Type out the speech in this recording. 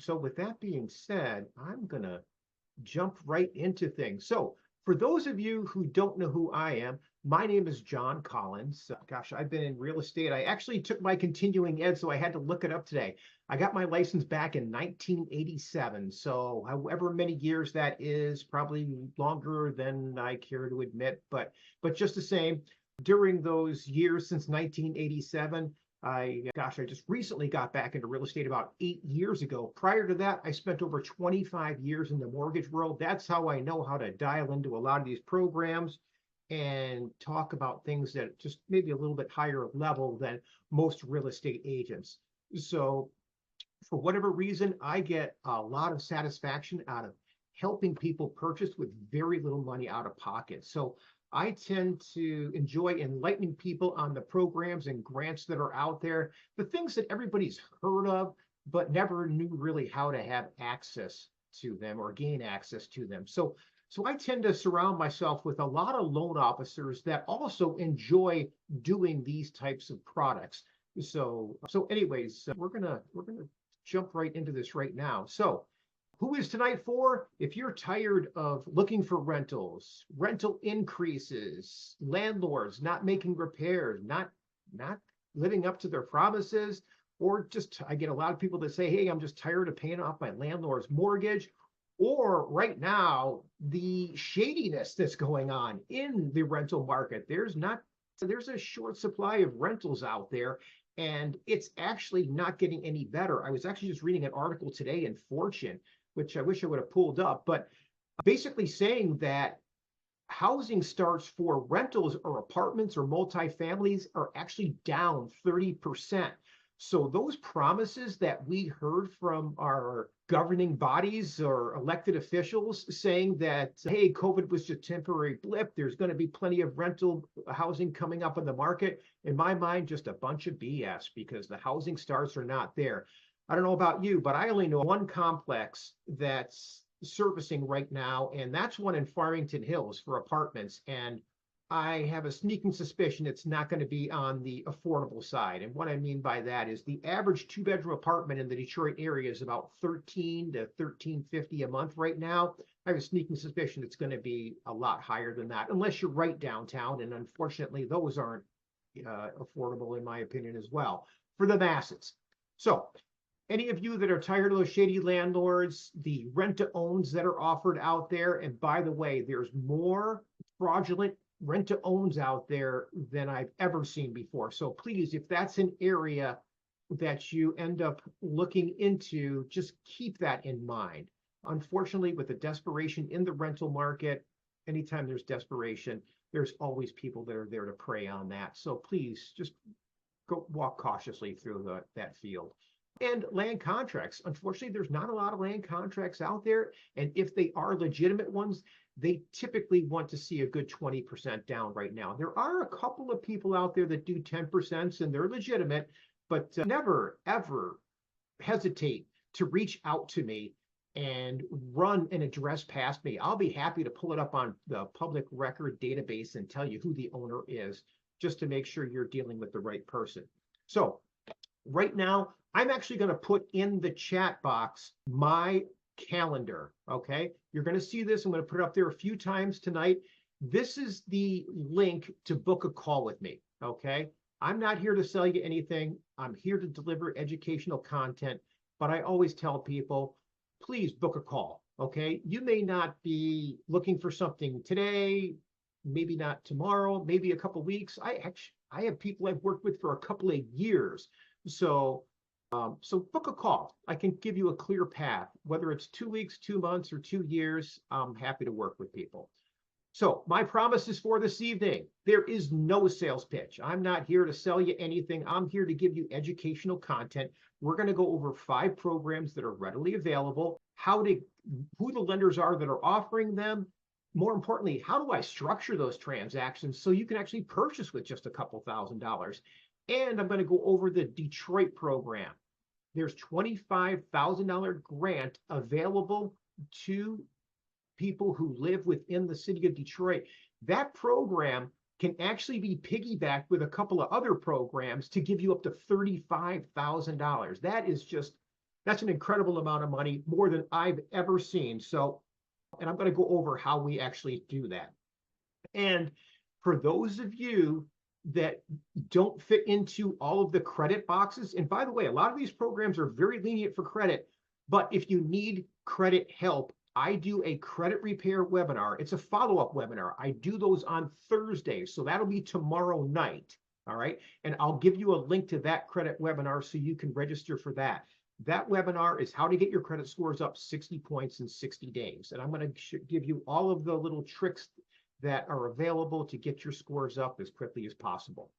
So with that being said, I'm going to jump right into things. So for those of you who don't know who I am, my name is John Collins. Gosh, I've been in real estate. I actually took my continuing ed, so I had to look it up today. I got my license back in 1987. So however many years that is, probably longer than I care to admit, but just the same, during those years since 1987, I just recently got back into real estate about 8 years ago. Prior to that, I spent over 25 years in the mortgage world. That's how I know how to dial into a lot of these programs and talk about things that just maybe a little bit higher level than most real estate agents. So for whatever reason, I get a lot of satisfaction out of helping people purchase with very little money out of pocket. So I tend to enjoy enlightening people on the programs and grants that are out there, the things that everybody's heard of, but never knew really how to have access to them or gain access to them. So I tend to surround myself with a lot of loan officers that also enjoy doing these types of products. So anyways, we're gonna jump right into this right now. So who is tonight for? If you're tired of looking for rentals, rental increases, landlords not making repairs, not living up to their promises, or just I get a lot of people that say, hey, I'm just tired of paying off my landlord's mortgage, or right now, the shadiness that's going on in the rental market. There's a short supply of rentals out there, and it's actually not getting any better. I was actually just reading an article today in Fortune, which I wish I would have pulled up, but basically saying that housing starts for rentals or apartments or multifamilies are actually down 30%. So those promises that we heard from our governing bodies or elected officials saying that, hey, COVID was just a temporary blip, there's going to be plenty of rental housing coming up in the market, in my mind, just a bunch of BS because the housing starts are not there. I don't know about you, but I only know one complex that's servicing right now, and that's one in Farmington Hills for apartments. And I have a sneaking suspicion it's not going to be on the affordable side. And what I mean by that is the average two-bedroom apartment in the Detroit area is about $13 to $13.50 a month right now. I have a sneaking suspicion it's going to be a lot higher than that, unless you're right downtown. And unfortunately, those aren't affordable, in my opinion, as well, for the masses. So any of you that are tired of those shady landlords, the rent-to-owns that are offered out there, and by the way, there's more fraudulent rent-to-owns out there than I've ever seen before. So please, if that's an area that you end up looking into, just keep that in mind. Unfortunately, with the desperation in the rental market, anytime there's desperation, there's always people that are there to prey on that. So please just go walk cautiously through that field. And land contracts. Unfortunately, there's not a lot of land contracts out there. And if they are legitimate ones, they typically want to see a good 20% down right now. There are a couple of people out there that do 10% and they're legitimate, but never, ever hesitate to reach out to me and run an address past me. I'll be happy to pull it up on the public record database and tell you who the owner is, just to make sure you're dealing with the right person. So right now, I'm actually going to put in the chat box my calendar, okay? You're going to see this. I'm going to put it up there a few times tonight. This is the link to book a call with me, okay? I'm not here to sell you anything. I'm here to deliver educational content, but I always tell people, please book a call, okay? You may not be looking for something today, maybe not tomorrow, maybe a couple of weeks. I have people I've worked with for a couple of years. So book a call. I can give you a clear path, whether it's 2 weeks, 2 months, or 2 years. I'm happy to work with people. So my promises for this evening, there is no sales pitch. I'm not here to sell you anything. I'm here to give you educational content. We're going to go over 5 programs that are readily available, who the lenders are that are offering them. More importantly, how do I structure those transactions so you can actually purchase with just a couple $1,000s? And I'm going to go over the Detroit program. There's $25,000 grant available to people who live within the city of Detroit. That program can actually be piggybacked with a couple of other programs to give you up to $35,000. That's an incredible amount of money, more than I've ever seen. So, and I'm going to go over how we actually do that. And for those of you that don't fit into all of the credit boxes, and by the way, a lot of these programs are very lenient for credit, but if you need credit help, I do a credit repair webinar. It's a follow-up webinar. I do those on Thursdays, so that'll be tomorrow night. All right. And I'll give you a link to that credit webinar so you can register for that. That webinar is how to get your credit scores up 60 points in 60 days. And I'm going to give you all of the little tricks that are available to get your scores up as quickly as possible.